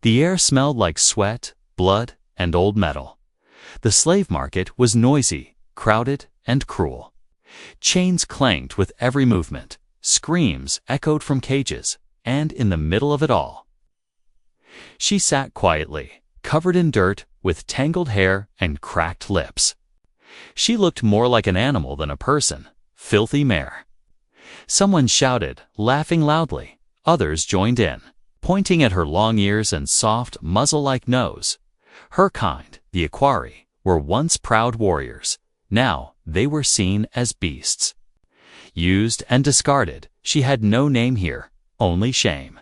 The air smelled like sweat, blood, and old metal. The slave market was noisy, crowded, and cruel. Chains clanked with every movement, screams echoed from cages, and in the middle of it all, she sat quietly, covered in dirt, with tangled hair and cracked lips. She looked more like an animal than a person, filthy mare. Someone shouted, laughing loudly. Others joined in, pointing at her long ears and soft, muzzle-like nose. Her kind, the equari, were once proud warriors. Now they were seen as beasts. Used and discarded, she had no name here, only shame.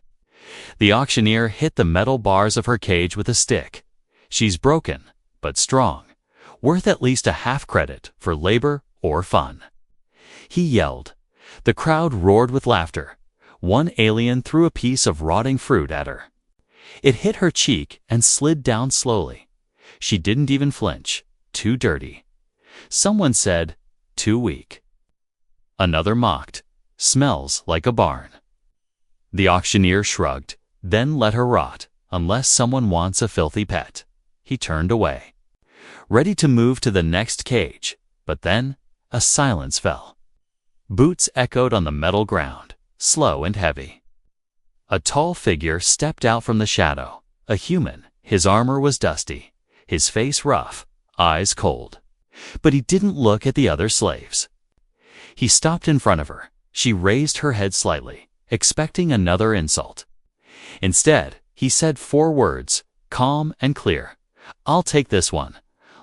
The auctioneer hit the metal bars of her cage with a stick. She's broken, but strong, worth at least a half credit for labor or fun. He yelled. The crowd roared with laughter. One alien threw a piece of rotting fruit at her. It hit her cheek and slid down slowly. She didn't even flinch. Too dirty. Someone said, too weak. Another mocked, smells like a barn. The auctioneer shrugged, then let her rot, unless someone wants a filthy pet. He turned away, ready to move to the next cage, but then a silence fell. Boots echoed on the metal ground, slow and heavy. A tall figure stepped out from the shadow, a human. His armor was dusty, his face rough, eyes cold. But he didn't look at the other slaves. He stopped in front of her. She raised her head slightly, expecting another insult. Instead, he said 4 words, calm and clear. I'll take this one.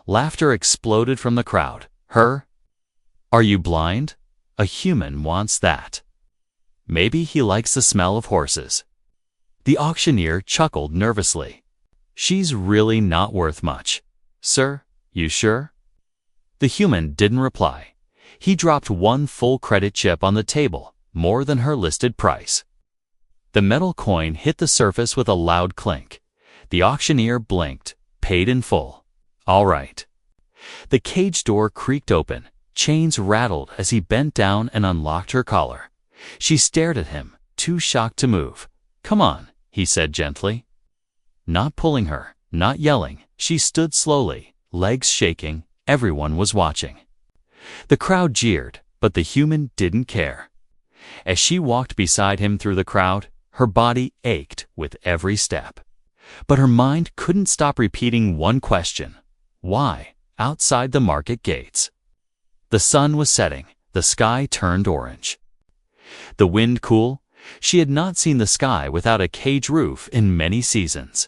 Laughter exploded from the crowd. Her? Are you blind? A human wants that. Maybe he likes the smell of horses. The auctioneer chuckled nervously. She's really not worth much. Sir, you sure? The human didn't reply. He dropped 1 full credit chip on the table, more than her listed price. The metal coin hit the surface with a loud clink. The auctioneer blinked, paid in full. All right. The cage door creaked open. Chains rattled as he bent down and unlocked her collar. She stared at him, too shocked to move. Come on, he said gently. Not pulling her, not yelling, she stood slowly, legs shaking. Everyone was watching. The crowd jeered, but the human didn't care. As she walked beside him through the crowd, her body ached with every step. But her mind couldn't stop repeating one question. Why, outside the market gates? The sun was setting, the sky turned orange. The wind cool, she had not seen the sky without a cage roof in many seasons.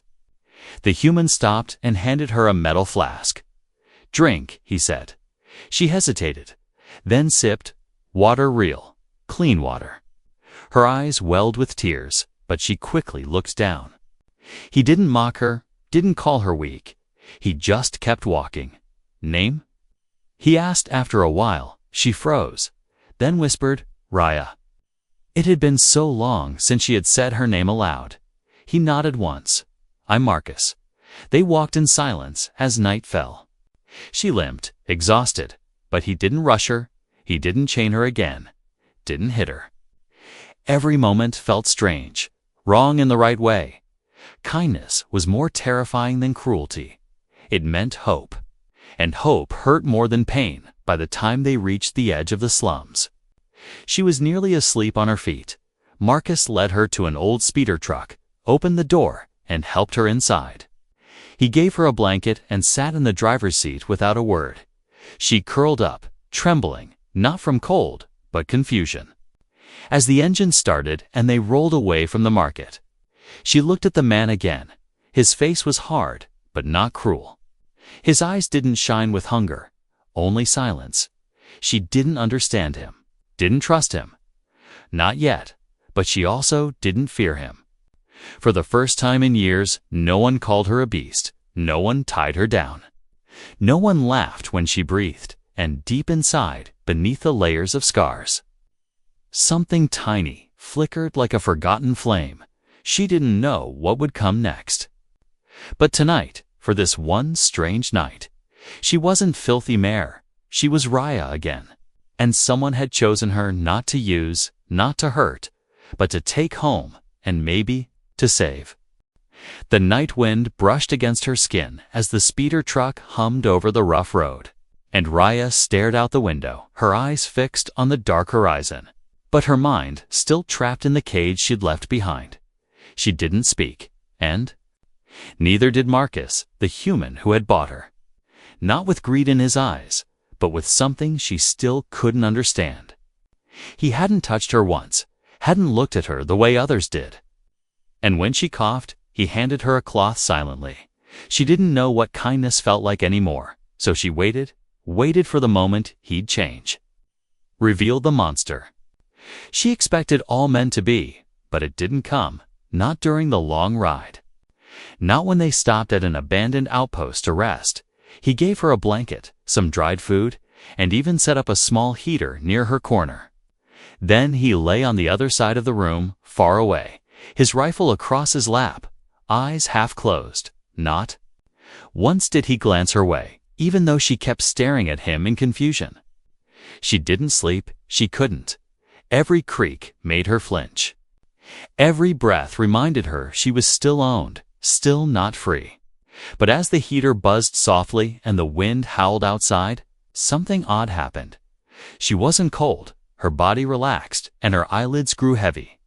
The human stopped and handed her a metal flask. Drink, he said. She hesitated, then sipped. Water real, clean water. Her eyes welled with tears, but she quickly looked down. He didn't mock her, didn't call her weak. He just kept walking. Name? He asked after a while. She froze, then whispered, Raya. It had been so long since she had said her name aloud. He nodded once. I'm Marcus. They walked in silence as night fell. She limped, exhausted, but he didn't rush her, he didn't chain her again, didn't hit her. Every moment felt strange, wrong in the right way. Kindness was more terrifying than cruelty. It meant hope. And hope hurt more than pain by the time they reached the edge of the slums. She was nearly asleep on her feet. Marcus led her to an old speeder truck, opened the door, and helped her inside. He gave her a blanket and sat in the driver's seat without a word. She curled up, trembling, not from cold, but confusion. As the engine started and they rolled away from the market, she looked at the man again. His face was hard, but not cruel. His eyes didn't shine with hunger, only silence. She didn't understand him, didn't trust him. Not yet, but she also didn't fear him. For the first time in years, no one called her a beast. No one tied her down. No one laughed when she breathed, and deep inside, beneath the layers of scars, something tiny flickered like a forgotten flame. She didn't know what would come next. But tonight, for this one strange night, she wasn't filthy mare. She was Raya again. And someone had chosen her not to use, not to hurt, but to take home, and maybe to save. The night wind brushed against her skin as the speeder truck hummed over the rough road. And Raya stared out the window, her eyes fixed on the dark horizon. But her mind still trapped in the cage she'd left behind. She didn't speak, and neither did Marcus, the human who had bought her. Not with greed in his eyes, but with something she still couldn't understand. He hadn't touched her once, hadn't looked at her the way others did. And when she coughed, he handed her a cloth silently. She didn't know what kindness felt like anymore, so she waited for the moment he'd change. Reveal the monster. She expected all men to be, but it didn't come, not during the long ride. Not when they stopped at an abandoned outpost to rest. He gave her a blanket, some dried food, and even set up a small heater near her corner. Then he lay on the other side of the room, far away, his rifle across his lap, eyes half closed. Not once did he glance her way, even though she kept staring at him in confusion. She didn't sleep, she couldn't. Every creak made her flinch. Every breath reminded her she was still owned, still not free. But as the heater buzzed softly and the wind howled outside, something odd happened. She wasn't cold, her body relaxed, and her eyelids grew heavy.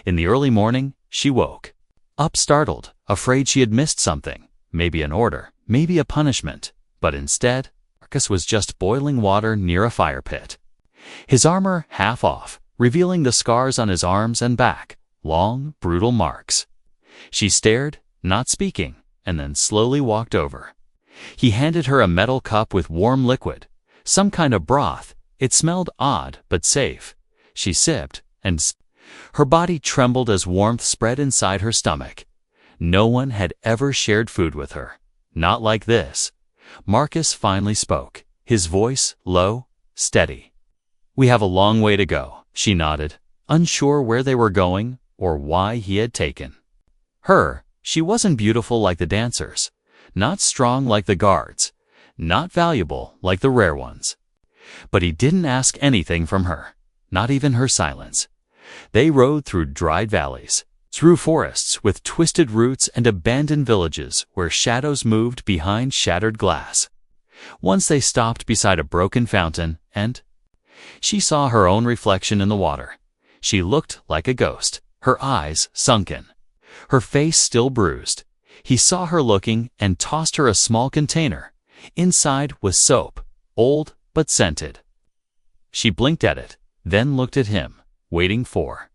In the early morning, she woke up startled, afraid she had missed something, maybe an order, maybe a punishment. But instead, Marcus was just boiling water near a fire pit. His armor half off, revealing the scars on his arms and back, long, brutal marks. She stared, not speaking, and then slowly walked over. He handed her a metal cup with warm liquid, some kind of broth. It smelled odd but safe. She sipped, and her body trembled as warmth spread inside her stomach. No one had ever shared food with her. Not like this. Marcus finally spoke, his voice low, steady. "We have a long way to go," she nodded, unsure where they were going or why he had taken her. She wasn't beautiful like the dancers, not strong like the guards, not valuable like the rare ones. But he didn't ask anything from her, not even her silence. They rode through dried valleys, through forests with twisted roots and abandoned villages where shadows moved behind shattered glass. Once they stopped beside a broken fountain, and she saw her own reflection in the water. She looked like a ghost, her eyes sunken, her face still bruised. He saw her looking and tossed her a small container. Inside was soap, old but scented. She blinked at it, then looked at him, waiting for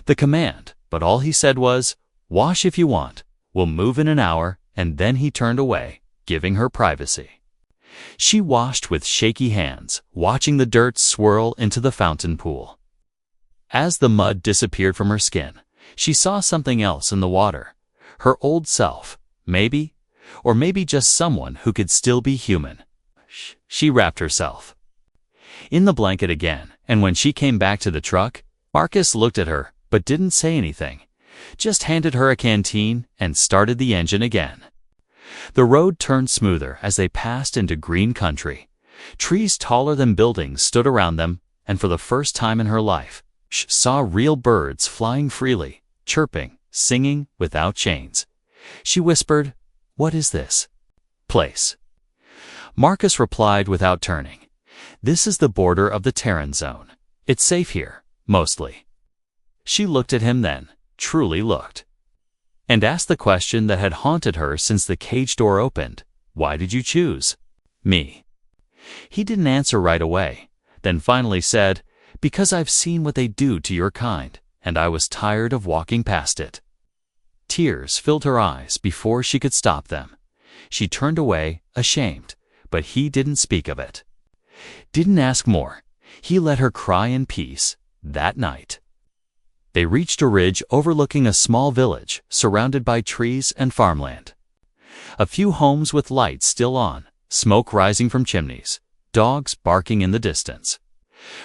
the command, but all he said was, "Wash if you want, we'll move in an hour," and then he turned away, giving her privacy. She washed with shaky hands, watching the dirt swirl into the fountain pool. As the mud disappeared from her skin, she saw something else in the water. Her old self, maybe, or maybe just someone who could still be human. She wrapped herself in the blanket again, and when she came back to the truck, Marcus looked at her but didn't say anything, just handed her a canteen and started the engine again. The road turned smoother as they passed into green country. Trees taller than buildings stood around them, and for the first time in her life, she saw real birds flying freely, chirping, singing without chains. She whispered, "What is this place?" Marcus replied without turning, "This is the border of the Terran zone. It's safe here, mostly." She looked at him then, truly looked, and asked the question that had haunted her since the cage door opened. "Why did you choose me?" He didn't answer right away, then finally said, "Because I've seen what they do to your kind, and I was tired of walking past it." Tears filled her eyes before she could stop them. She turned away, ashamed, but he didn't speak of it. Didn't ask more. He let her cry in peace that night. They reached a ridge overlooking a small village, surrounded by trees and farmland. A few homes with lights still on, smoke rising from chimneys, dogs barking in the distance.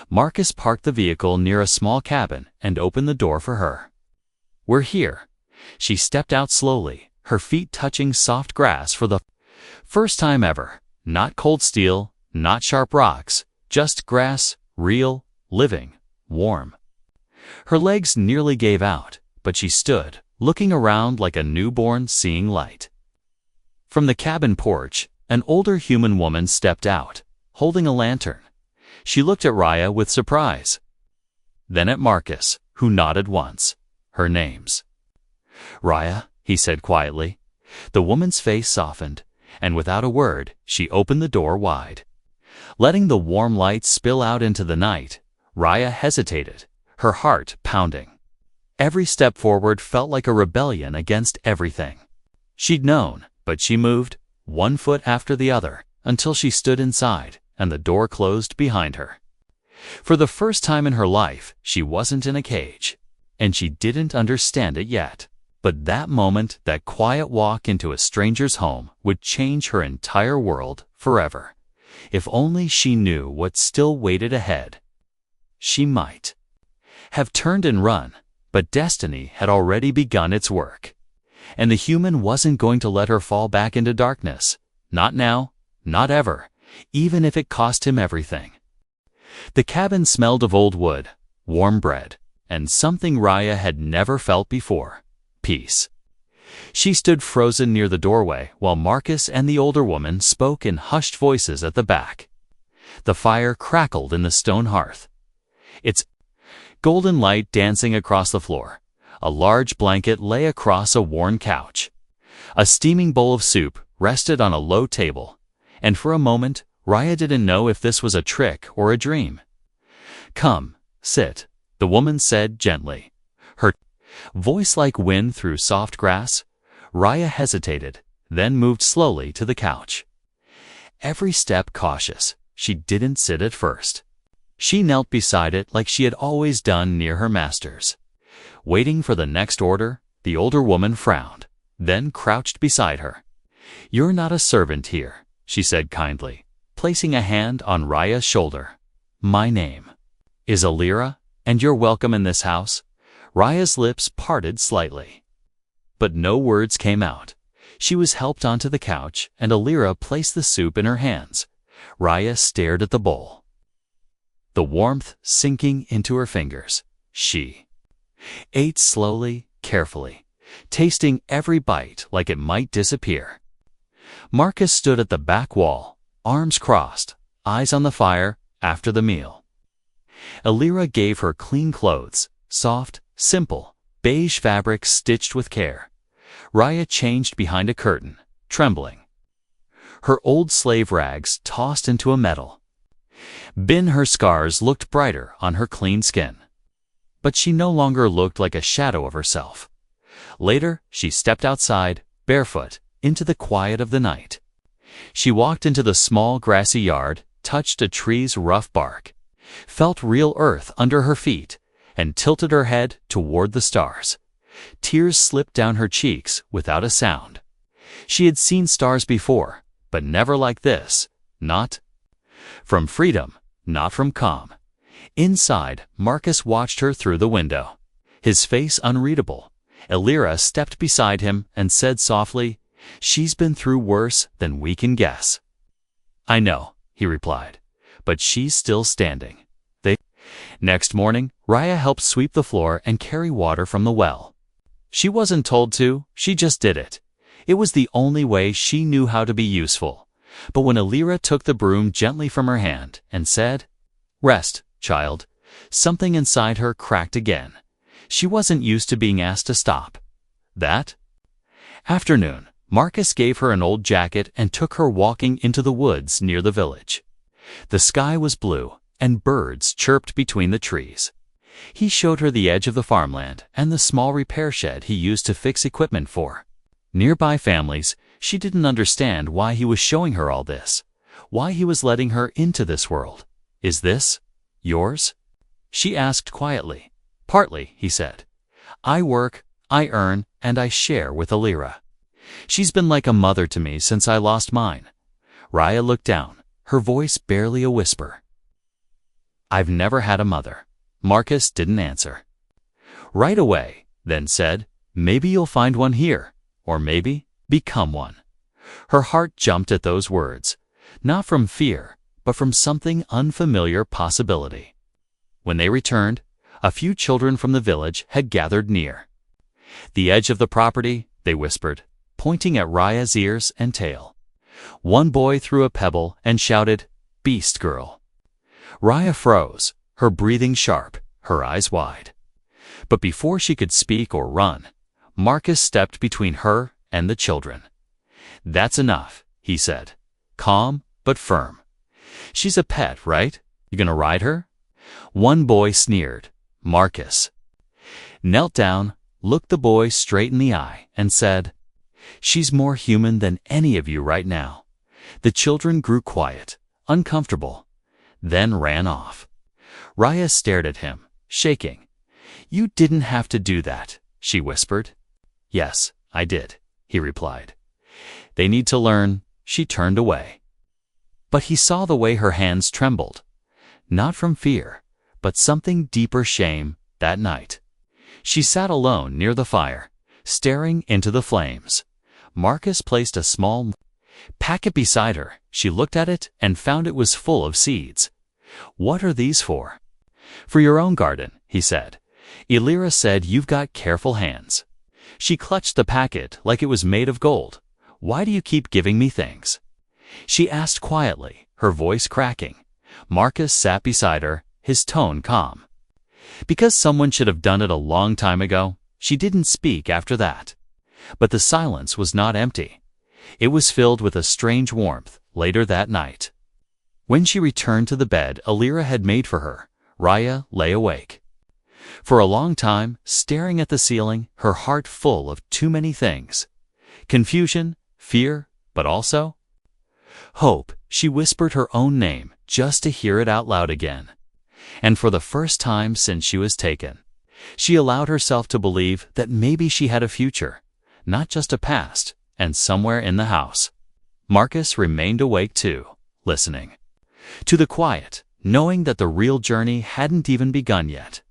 Marcus parked the vehicle near a small cabin and opened the door for her. "We're here." She stepped out slowly, her feet touching soft grass for the first time ever. Not cold steel, not sharp rocks, just grass, real, living, warm. Her legs nearly gave out, but she stood, looking around like a newborn seeing light. From the cabin porch, an older human woman stepped out, holding a lantern. She looked at Raya with surprise. Then at Marcus, who nodded once. Her name's Raya, he said quietly. The woman's face softened, and without a word, she opened the door wide. Letting the warm light spill out into the night, Raya hesitated, her heart pounding. Every step forward felt like a rebellion against everything. She'd known, but she moved, one foot after the other, until she stood inside, and the door closed behind her. For the first time in her life, she wasn't in a cage, and she didn't understand it yet. But that moment, that quiet walk into a stranger's home, would change her entire world forever. If only she knew what still waited ahead. She might have turned and run, but destiny had already begun its work. And the human wasn't going to let her fall back into darkness. Not now, not ever, even if it cost him everything. The cabin smelled of old wood, warm bread, and something Raya had never felt before. Peace. She stood frozen near the doorway while Marcus and the older woman spoke in hushed voices at the back. The fire crackled in the stone hearth, its golden light dancing across the floor. A large blanket lay across a worn couch. A steaming bowl of soup rested on a low table, and for a moment, Raya didn't know if this was a trick or a dream. "Come, sit," the woman said gently, her voice like wind through soft grass. Raya hesitated, then moved slowly to the couch. Every step cautious, she didn't sit at first. She knelt beside it like she had always done near her master's. Waiting for the next order, the older woman frowned, then crouched beside her. "You're not a servant here," she said kindly, placing a hand on Raya's shoulder. "My name is Alira, and you're welcome in this house." Raya's lips parted slightly, but no words came out. She was helped onto the couch, and Alira placed the soup in her hands. Raya stared at the bowl, the warmth sinking into her fingers. She ate slowly, carefully, tasting every bite like it might disappear. Marcus stood at the back wall, arms crossed, eyes on the fire, after the meal. Alira gave her clean clothes, soft, simple, beige fabric stitched with care. Raya changed behind a curtain, trembling. Her old slave rags tossed into a metal bin. Her scars looked brighter on her clean skin. But she no longer looked like a shadow of herself. Later, she stepped outside, barefoot, into the quiet of the night. She walked into the small grassy yard, touched a tree's rough bark, felt real earth under her feet, and tilted her head toward the stars. Tears slipped down her cheeks without a sound. She had seen stars before, but never like this, not from freedom, not from calm. Inside, Marcus watched her through the window, his face unreadable. Alira stepped beside him and said softly, "She's been through worse than we can guess." "I know," he replied, "but she's still standing." Next morning, Raya helped sweep the floor and carry water from the well. She wasn't told to, she just did it. It was the only way she knew how to be useful. But when Alira took the broom gently from her hand and said, "Rest, child," something inside her cracked again. She wasn't used to being asked to stop. That afternoon, Marcus gave her an old jacket and took her walking into the woods near the village. The sky was blue, and birds chirped between the trees. He showed her the edge of the farmland and the small repair shed he used to fix equipment for nearby families. She didn't understand why he was showing her all this, why he was letting her into this world. "Is this yours?" she asked quietly. "Partly," he said. "I work, I earn, and I share with Alira. She's been like a mother to me since I lost mine." Raya looked down, her voice barely a whisper. "I've never had a mother." Marcus didn't answer. Right away, then said, "Maybe you'll find one here, or maybe become one." Her heart jumped at those words, not from fear, but from something unfamiliar possibility. When they returned, a few children from the village had gathered near. "The edge of the property," they whispered, pointing at Raya's ears and tail. One boy threw a pebble and shouted, "Beast girl." Raya froze, her breathing sharp, her eyes wide. But before she could speak or run, Marcus stepped between her and the children. "That's enough," he said, calm but firm. "She's a pet, right? You gonna ride her?" One boy sneered. Marcus knelt down, looked the boy straight in the eye, and said, "She's more human than any of you right now." The children grew quiet, uncomfortable, then ran off. Raya stared at him, shaking. "You didn't have to do that," she whispered. "Yes, I did," he replied. "They need to learn." She turned away. But he saw the way her hands trembled, not from fear, but something deeper, shame, that night. She sat alone near the fire, staring into the flames. Marcus placed a small packet beside her. She looked at it and found it was full of seeds. "What are these for?" "For your own garden," he said. "Illyra said you've got careful hands." She clutched the packet like it was made of gold. "Why do you keep giving me things?" she asked quietly, her voice cracking. Marcus sat beside her, his tone calm. "Because someone should have done it a long time ago." She didn't speak after that. But the silence was not empty. It was filled with a strange warmth. Later that night, when she returned to the bed Illyra had made for her, Raya lay awake. For a long time, staring at the ceiling, her heart full of too many things. Confusion, fear, but also hope. She whispered her own name just to hear it out loud again. And for the first time since she was taken, she allowed herself to believe that maybe she had a future, not just a past, and somewhere in the house. Marcus remained awake too, listening to the quiet, knowing that the real journey hadn't even begun yet.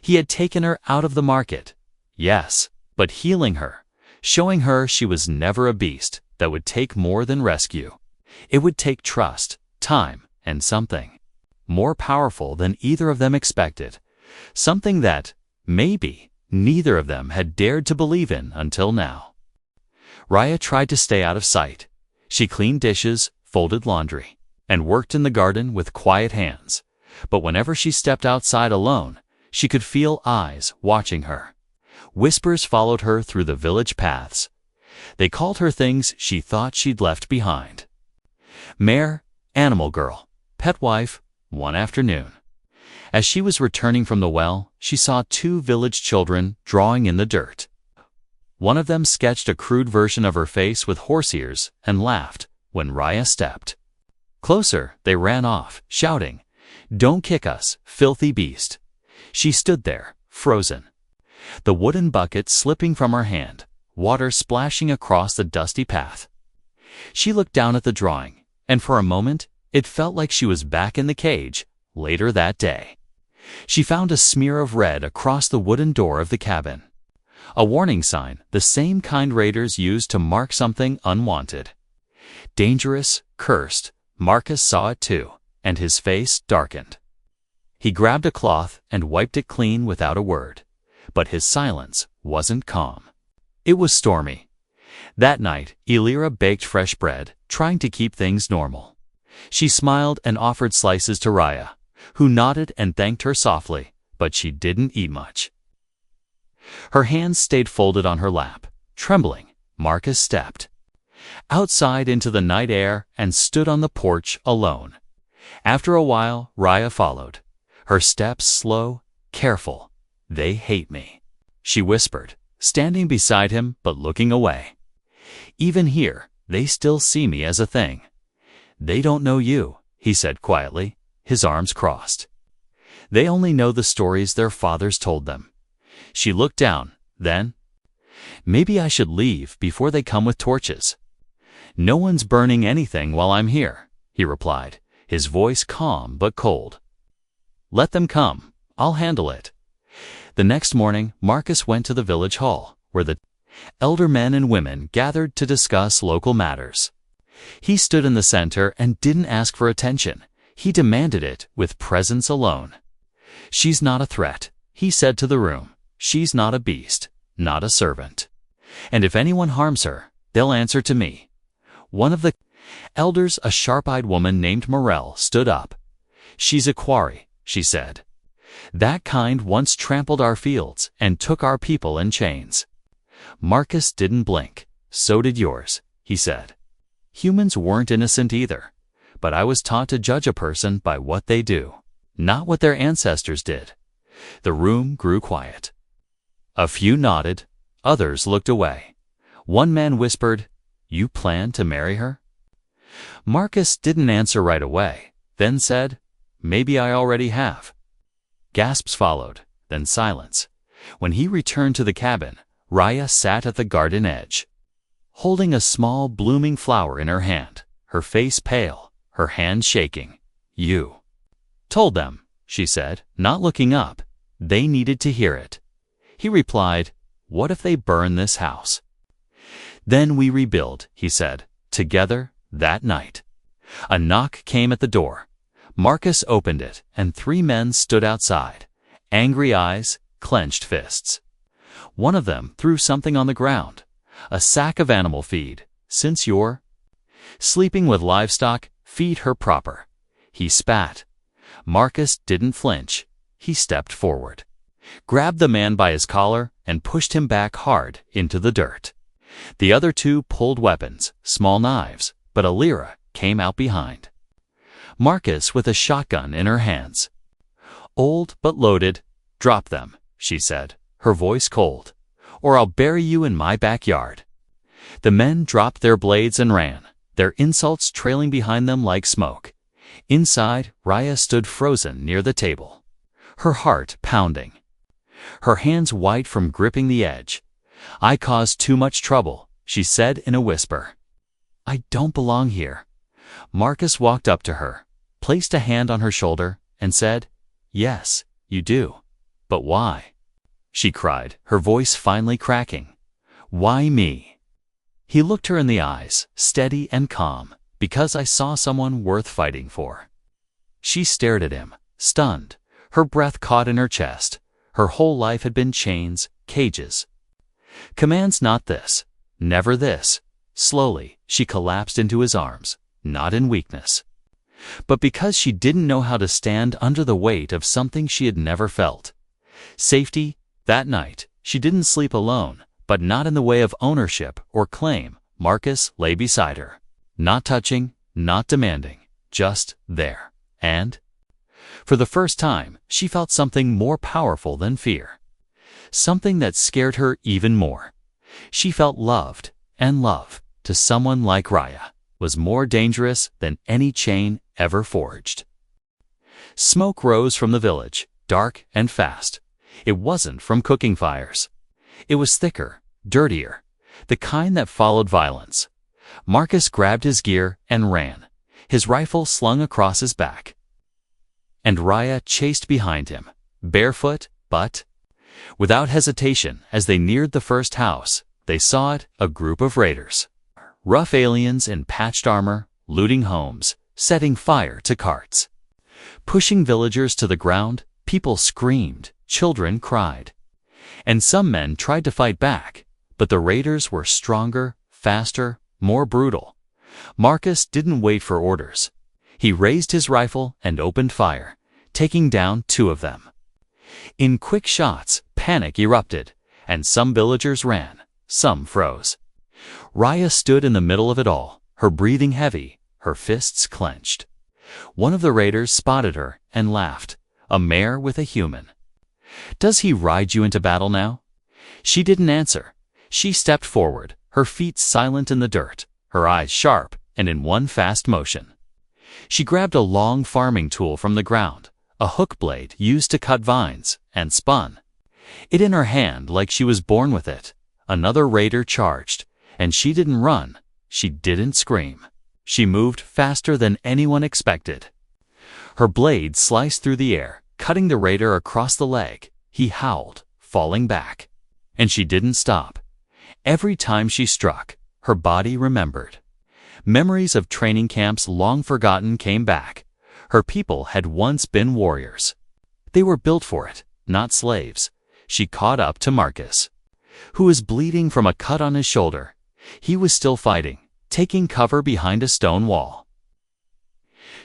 He had taken her out of the market, yes, but healing her, showing her she was never a beast that would take more than rescue. It would take trust, time, and something more powerful than either of them expected, something that, maybe, neither of them had dared to believe in until now. Raya tried to stay out of sight. She cleaned dishes, folded laundry, and worked in the garden with quiet hands. But whenever she stepped outside alone, she could feel eyes watching her. Whispers followed her through the village paths. They called her things she thought she'd left behind. Mare, animal girl, pet wife. One afternoon, as she was returning from the well, she saw two village children drawing in the dirt. One of them sketched a crude version of her face with horse ears and laughed when Raya stepped closer. They ran off, shouting, "Don't kick us, filthy beast." She stood there, frozen, the wooden bucket slipping from her hand, water splashing across the dusty path. She looked down at the drawing, and for a moment, it felt like she was back in the cage. Later that day, she found a smear of red across the wooden door of the cabin. A warning sign, the same kind raiders used to mark something unwanted. Dangerous, cursed. Marcus saw it too, and his face darkened. He grabbed a cloth and wiped it clean without a word. But his silence wasn't calm. It was stormy. That night, Illyra baked fresh bread, trying to keep things normal. She smiled and offered slices to Raya, who nodded and thanked her softly, but she didn't eat much. Her hands stayed folded on her lap. Trembling, Marcus stepped outside into the night air and stood on the porch alone. After a while, Raya followed, her steps slow, careful. "They hate me," she whispered, standing beside him but looking away. "Even here, they still see me as a thing." "They don't know you," he said quietly, his arms crossed. "They only know the stories their fathers told them." She looked down, then, "Maybe I should leave before they come with torches." "No one's burning anything while I'm here," he replied, his voice calm but cold. "Let them come. I'll handle it." The next morning, Marcus went to the village hall, where the elder men and women gathered to discuss local matters. He stood in the center and didn't ask for attention. He demanded it with presence alone. "She's not a threat," he said to the room. "She's not a beast. not a servant. And if anyone harms her, they'll answer to me." One of the elders, a sharp-eyed woman named Morel, stood up. "She's a quarry," she said. "That kind once trampled our fields and took our people in chains." Marcus didn't blink. "So did yours," he said. "Humans weren't innocent either, but I was taught to judge a person by what they do, not what their ancestors did." The room grew quiet. A few nodded, others looked away. One man whispered, "You plan to marry her?" Marcus didn't answer right away, then said, "Maybe I already have." Gasps followed, then silence. When he returned to the cabin, Raya sat at the garden edge, holding a small blooming flower in her hand, her face pale, her hand shaking. "You told them," she said, not looking up. "They needed to hear it." He replied, "What if they burn this house?" "Then we rebuild," he said, "together that night." A knock came at the door. Marcus opened it, and 3 men stood outside, angry eyes, clenched fists. One of them threw something on the ground, a sack of animal feed. "Since you're sleeping with livestock, feed her proper." He spat. Marcus didn't flinch. He stepped forward, grabbed the man by his collar, and pushed him back hard into the dirt. The other 2 pulled weapons, small knives, but Alira came out behind. Marcus with a shotgun in her hands. "Old but loaded, drop them," she said, her voice cold, "or I'll bury you in my backyard." The men dropped their blades and ran, their insults trailing behind them like smoke. Inside, Raya stood frozen near the table, her heart pounding, her hands white from gripping the edge. "I caused too much trouble," she said in a whisper. "I don't belong here." Marcus walked up to her, placed a hand on her shoulder, and said, "Yes, you do. But why?" she cried, her voice finally cracking. "Why me?" He looked her in the eyes, steady and calm. "Because I saw someone worth fighting for." She stared at him, stunned, her breath caught in her chest. Her whole life had been chains, cages. Commands, not this, never this. Slowly, she collapsed into his arms, not in weakness, but because she didn't know how to stand under the weight of something she had never felt. Safety. That night, she didn't sleep alone, but not in the way of ownership or claim. Marcus lay beside her, not touching, not demanding, just there. And for the first time, she felt something more powerful than fear, something that scared her even more. She felt loved, and love, to someone like Raya, was more dangerous than any chain ever forged. Smoke rose from the village, dark and fast. It wasn't from cooking fires. It was thicker, dirtier, the kind that followed violence. Marcus grabbed his gear and ran, his rifle slung across his back. And Raya chased behind him, barefoot, but without hesitation. As they neared the first house, they saw it, a group of raiders. Rough aliens in patched armor, looting homes, setting fire to carts, pushing villagers to the ground. People screamed, children cried, and some men tried to fight back, but the raiders were stronger, faster, more brutal. Marcus didn't wait for orders. He raised his rifle and opened fire, taking down 2 of them. In quick shots, panic erupted, and some villagers ran, some froze. Raya stood in the middle of it all, her breathing heavy, her fists clenched. One of the raiders spotted her and laughed, a mare with a human. "Does he ride you into battle now?" She didn't answer. She stepped forward, her feet silent in the dirt, her eyes sharp and in one fast motion. She grabbed a long farming tool from the ground, a hook blade used to cut vines, and spun it in her hand like she was born with it. Another raider charged, and she didn't run, she didn't scream. She moved faster than anyone expected. Her blade sliced through the air, cutting the raider across the leg. He howled, falling back. And she didn't stop. Every time she struck, her body remembered. Memories of training camps long forgotten came back. Her people had once been warriors. They were built for it, not slaves. She caught up to Marcus. who was bleeding from a cut on his shoulder. He was still fighting, taking cover behind a stone wall.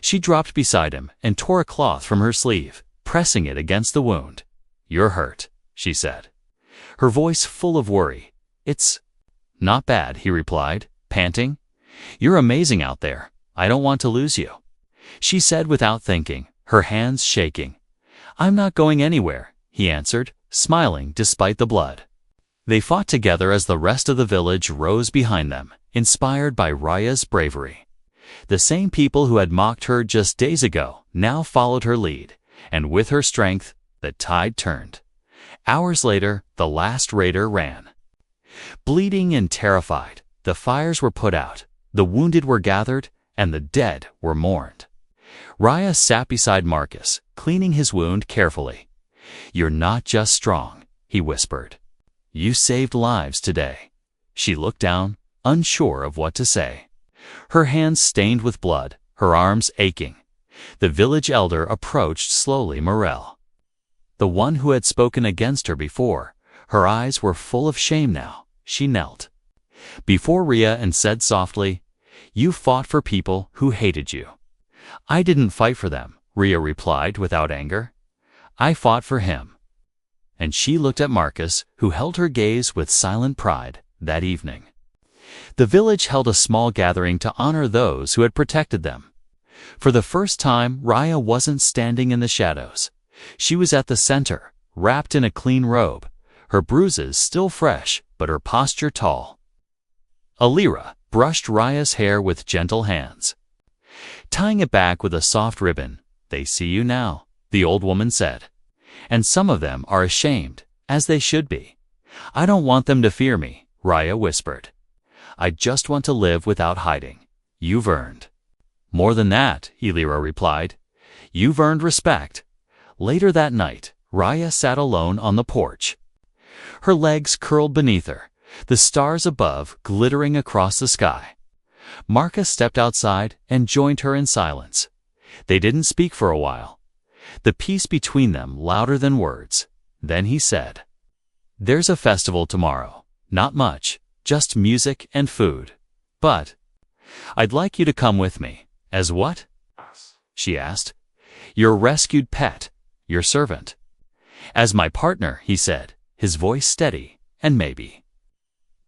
She dropped beside him and tore a cloth from her sleeve, pressing it against the wound. "You're hurt," she said, her voice full of worry. "It's not bad," he replied, panting. "You're amazing out there. I don't want to lose you," she said without thinking, her hands shaking. "I'm not going anywhere," he answered, smiling despite the blood. They fought together as the rest of the village rose behind them, inspired by Raya's bravery. The same people who had mocked her just days ago now followed her lead, and with her strength, the tide turned. Hours later, the last raider ran. Bleeding and terrified, the fires were put out, the wounded were gathered, and the dead were mourned. Raya sat beside Marcus, cleaning his wound carefully. "You're not just strong," he whispered. "You saved lives today." She looked down, unsure of what to say. Her hands stained with blood, her arms aching. The village elder approached slowly Morel, the one who had spoken against her before. Her eyes were full of shame now. She knelt before Rhea and said softly, "You fought for people who hated you." "I didn't fight for them," Rhea replied without anger. "I fought for him." And she looked at Marcus, who held her gaze with silent pride that evening. The village held a small gathering to honor those who had protected them. For the first time, Raya wasn't standing in the shadows. She was at the center, wrapped in a clean robe, her bruises still fresh, but her posture tall. Alira brushed Raya's hair with gentle hands, tying it back with a soft ribbon. "They see you now," the old woman said. "And some of them are ashamed, as they should be." "I don't want them to fear me," Raya whispered. "I just want to live without hiding. You've earned." "More than that," Alira replied. "You've earned respect." Later that night, Raya sat alone on the porch. Her legs curled beneath her, the stars above glittering across the sky. Marcus stepped outside and joined her in silence. They didn't speak for a while, the peace between them louder than words. Then he said, "There's a festival tomorrow. Not much, just music and food. But I'd like you to come with me." "As what?" she asked. "Your rescued pet, your servant." "As my partner," he said, his voice steady, "and maybe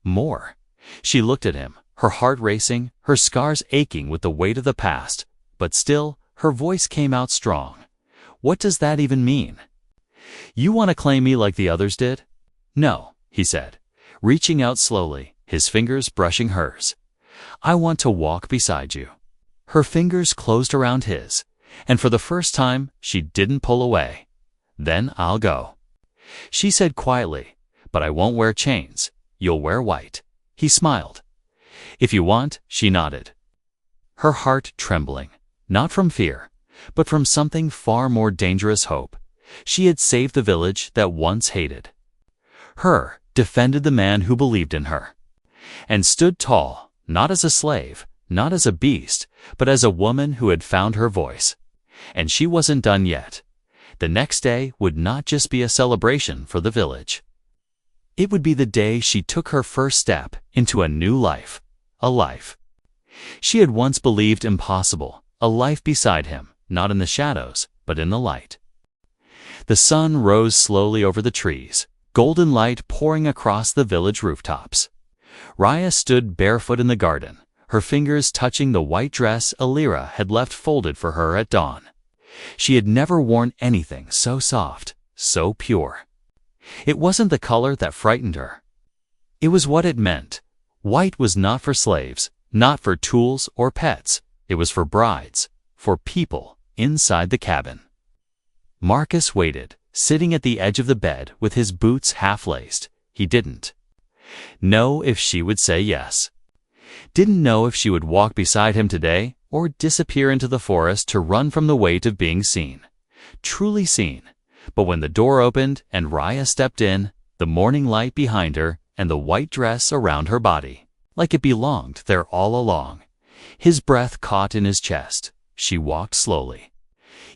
more." She looked at him, her heart racing, her scars aching with the weight of the past, but still, her voice came out strong. "What does that even mean? You want to claim me like the others did?" "No," he said, reaching out slowly, his fingers brushing hers. "I want to walk beside you." Her fingers closed around his, and for the first time, she didn't pull away. "Then I'll go," she said quietly, "but I won't wear chains. You'll wear white." He smiled. "If you want," she nodded, her heart trembling, not from fear, but from something far more dangerous, hope. She had saved the village that once hated her, defended the man who believed in her, and stood tall, not as a slave, not as a beast, but as a woman who had found her voice. And she wasn't done yet. The next day would not just be a celebration for the village. It would be the day she took her first step into a new life, a life she had once believed impossible, a life beside him, not in the shadows, but in the light. The sun rose slowly over the trees, golden light pouring across the village rooftops. Raya stood barefoot in the garden, her fingers touching the white dress Alira had left folded for her at dawn. She had never worn anything so soft, so pure. It wasn't the color that frightened her. It was what it meant. White was not for slaves, not for tools or pets. It was for brides, for people inside the cabin. Marcus waited, sitting at the edge of the bed with his boots half-laced. He didn't know if she would say yes. Didn't know if she would walk beside him today or disappear into the forest to run from the weight of being seen. Truly seen. But when the door opened and Raya stepped in, the morning light behind her and the white dress around her body, like it belonged there all along. His breath caught in his chest. She walked slowly,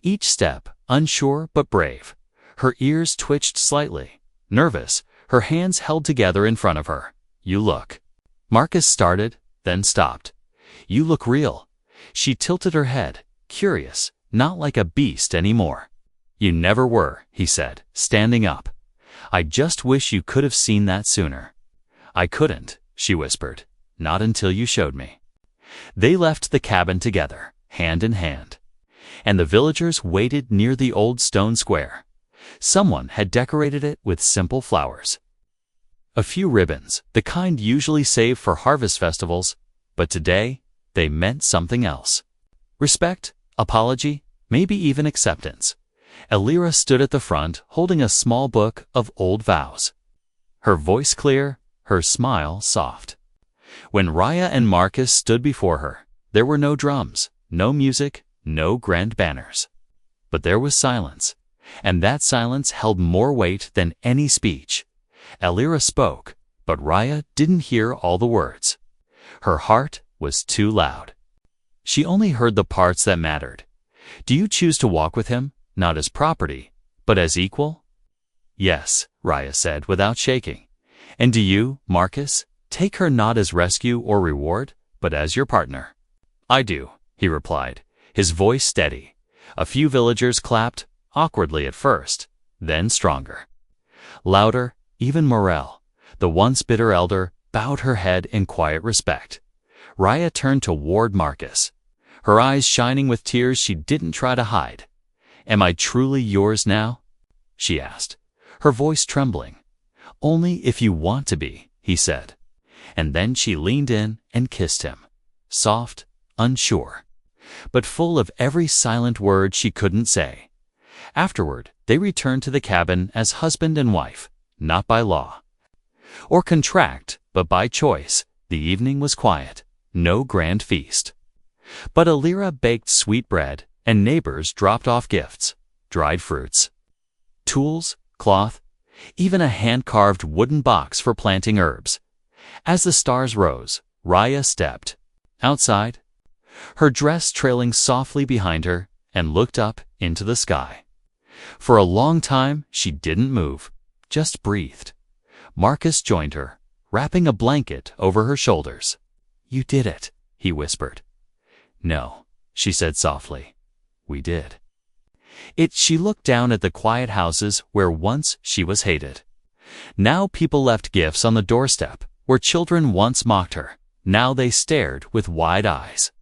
each step unsure but brave. Her ears twitched slightly, nervous, her hands held together in front of her. "You look." Marcus started, then stopped. "You look real." She tilted her head, curious, not like a beast anymore. "You never were," he said, standing up. "I just wish you could have seen that sooner." "I couldn't," she whispered. "Not until you showed me." They left the cabin together, hand in hand. And the villagers waited near the old stone square. Someone had decorated it with simple flowers. A few ribbons, the kind usually saved for harvest festivals, but today they meant something else. Respect, apology, maybe even acceptance. Elira stood at the front holding a small book of old vows. Her voice clear, her smile soft. When Raya and Marcus stood before her, there were no drums, no music, no grand banners. But there was silence, and that silence held more weight than any speech. Elira spoke, but Raya didn't hear all the words. Her heart was too loud. She only heard the parts that mattered. "Do you choose to walk with him, not as property, but as equal?" "Yes," Raya said without shaking. "And do you, Marcus, take her not as rescue or reward, but as your partner?" "I do," he replied, his voice steady. A few villagers clapped, awkwardly at first, then stronger. Louder, even Morel, the once bitter elder, bowed her head in quiet respect. Raya turned toward Marcus, her eyes shining with tears she didn't try to hide. "Am I truly yours now?" she asked, her voice trembling. "Only if you want to be," he said. And then she leaned in and kissed him, soft, unsure, but full of every silent word she couldn't say. Afterward, they returned to the cabin as husband and wife, not by law or contract, but by choice. The evening was quiet, no grand feast. But Elira baked sweet bread, and neighbors dropped off gifts, dried fruits, tools, cloth, even a hand-carved wooden box for planting herbs. As the stars rose, Raya stepped outside, her dress trailing softly behind her, and looked up into the sky. For a long time, she didn't move, just breathed. Marcus joined her, wrapping a blanket over her shoulders. "You did it," he whispered. "No," she said softly. "We did." She looked down at the quiet houses where once she was hated. Now people left gifts on the doorstep. Where children once mocked her, now they stared with wide eyes.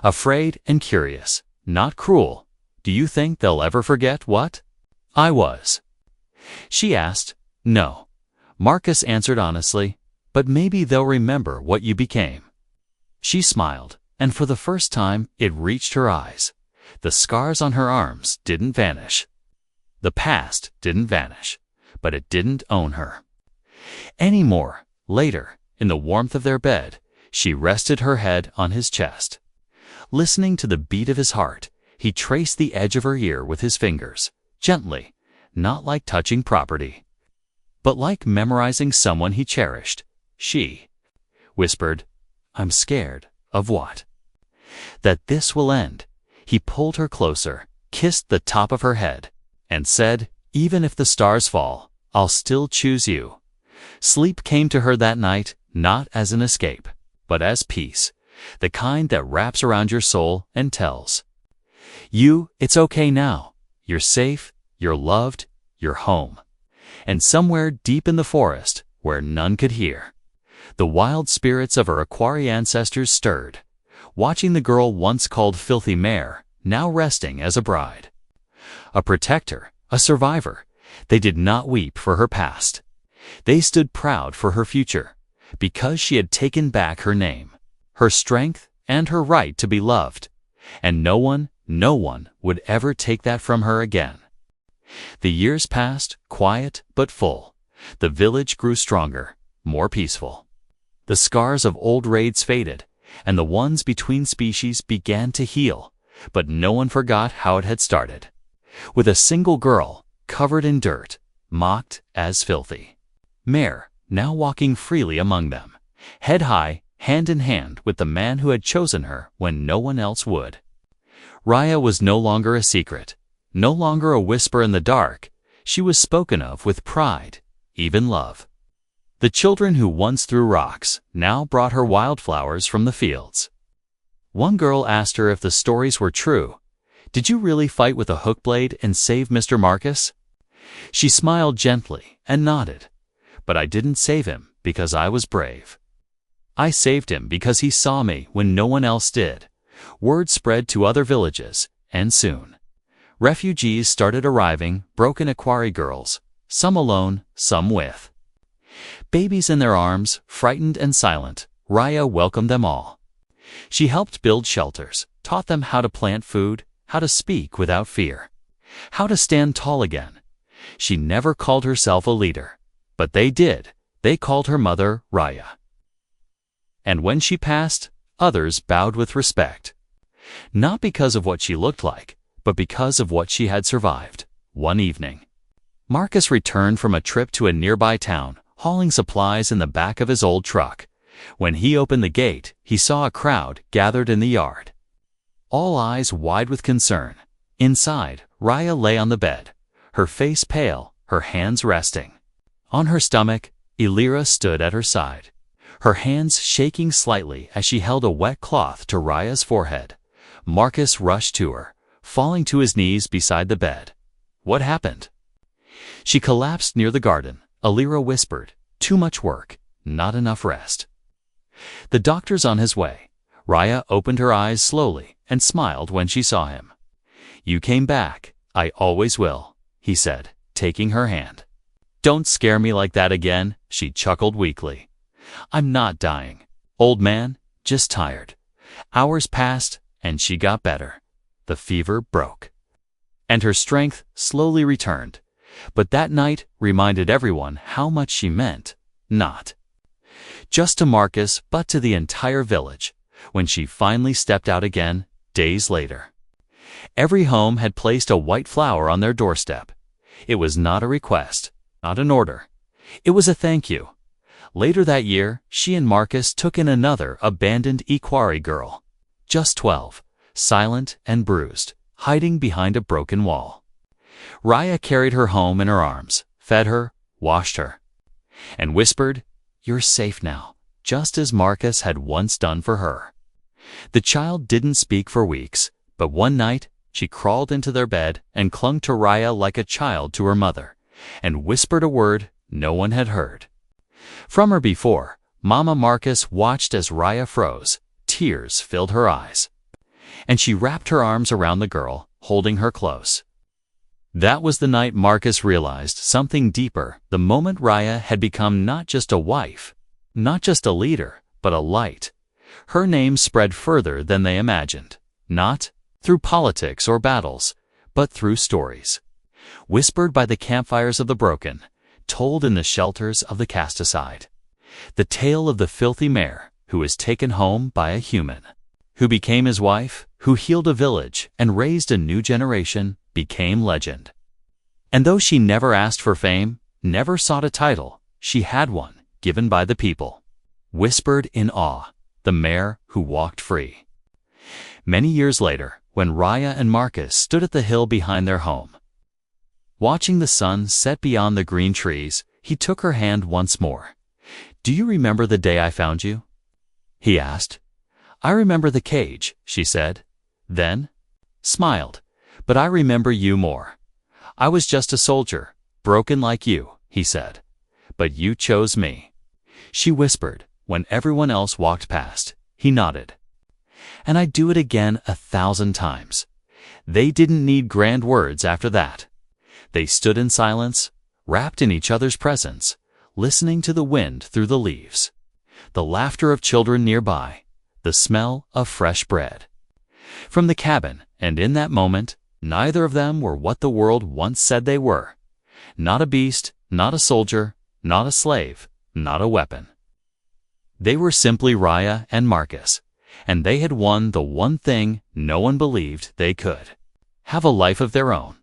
Afraid and curious, not cruel. "Do you think they'll ever forget what I was?" she asked. "No," Marcus answered honestly, "but maybe they'll remember what you became." She smiled, and for the first time it reached her eyes. The scars on her arms didn't vanish. The past didn't vanish, but it didn't own her anymore. Later, in the warmth of their bed, she rested her head on his chest. Listening to the beat of his heart, he traced the edge of her ear with his fingers, gently, not like touching property, but like memorizing someone he cherished. She whispered, "I'm scared of what?" "That this will end." He pulled her closer, kissed the top of her head, and said, "Even if the stars fall, I'll still choose you." Sleep came to her that night, not as an escape, but as peace, the kind that wraps around your soul and tells you it's okay now, you're safe, you're loved, you're home. And somewhere deep in the forest, where none could hear, the wild spirits of her Aquari ancestors stirred, watching the girl once called Filthy Mare, now resting as a bride. A protector, a survivor, they did not weep for her past. They stood proud for her future, because she had taken back her name, her strength, and her right to be loved. And no one would ever take that from her again. The years passed, quiet but full. The village grew stronger, more peaceful. The scars of old raids faded, and the ones between species began to heal, but no one forgot how it had started. With a single girl, covered in dirt, mocked as filthy Mare, now walking freely among them, head high, hand in hand with the man who had chosen her when no one else would. Raya was no longer a secret, no longer a whisper in the dark. She was spoken of with pride, even love. The children who once threw rocks now brought her wildflowers from the fields. One girl asked her if the stories were true. "Did you really fight with a hook blade and save Mr. Marcus?" She smiled gently and nodded. "But I didn't save him because I was brave. I saved him because he saw me when no one else did." Word spread to other villages, and soon refugees started arriving, broken Equari girls, some alone, some with babies in their arms, frightened and silent. Raya welcomed them all. She helped build shelters, taught them how to plant food, how to speak without fear, how to stand tall again. She never called herself a leader, but they did. They called her mother Raya. And when she passed, others bowed with respect. Not because of what she looked like, but because of what she had survived. One evening, Marcus returned from a trip to a nearby town, hauling supplies in the back of his old truck. When he opened the gate, he saw a crowd gathered in the yard, all eyes wide with concern. Inside, Raya lay on the bed, her face pale, her hands resting on her stomach. Elira stood at her side, her hands shaking slightly as she held a wet cloth to Raya's forehead. Marcus rushed to her, falling to his knees beside the bed. "What happened?" She collapsed near the garden. Elira whispered, "Too much work, not enough rest. The doctor's on his way." Raya opened her eyes slowly and smiled when she saw him. "You came back. I always will," he said, taking her hand. "Don't scare me like that again," she chuckled weakly. "I'm not dying, old man, just tired." Hours passed, and she got better. The fever broke, and her strength slowly returned. But that night reminded everyone how much she meant, not just to Marcus, but to the entire village. When she finally stepped out again, days later, every home had placed a white flower on their doorstep. It was not a request, not an order. It was a thank you. Later that year, she and Marcus took in another abandoned Equari girl, just 12, silent and bruised, hiding behind a broken wall. Raya carried her home in her arms, fed her, washed her, and whispered, "You're safe now," just as Marcus had once done for her. The child didn't speak for weeks, but one night she crawled into their bed and clung to Raya like a child to her mother, and whispered a word no one had heard from her before. Mama Marcus watched as Raya froze. Tears filled her eyes, and she wrapped her arms around the girl, holding her close. That was the night Marcus realized something deeper. The moment Raya had become not just a wife, not just a leader, but a light. Her name spread further than they imagined, not through politics or battles, but through stories, whispered by the campfires of the broken, told in the shelters of the cast-aside. The tale of the filthy mare who was taken home by a human, who became his wife, who healed a village and raised a new generation, became legend. And though she never asked for fame, never sought a title, she had one, given by the people. Whispered in awe, the mare who walked free. Many years later, when Raya and Marcus stood at the hill behind their home, watching the sun set beyond the green trees, he took her hand once more. "Do you remember the day I found you?" he asked. "I remember the cage," she said, then smiled. "But I remember you more. I was just a soldier, broken like you," he said. "But you chose me." She whispered. When everyone else walked past, he nodded. "And I'd do it again 1,000 times." They didn't need grand words after that. They stood in silence, wrapped in each other's presence, listening to the wind through the leaves, the laughter of children nearby, the smell of fresh bread from the cabin. And in that moment, neither of them were what the world once said they were. Not a beast, not a soldier, not a slave, not a weapon. They were simply Raya and Marcus, and they had won the one thing no one believed they could: have a life of their own.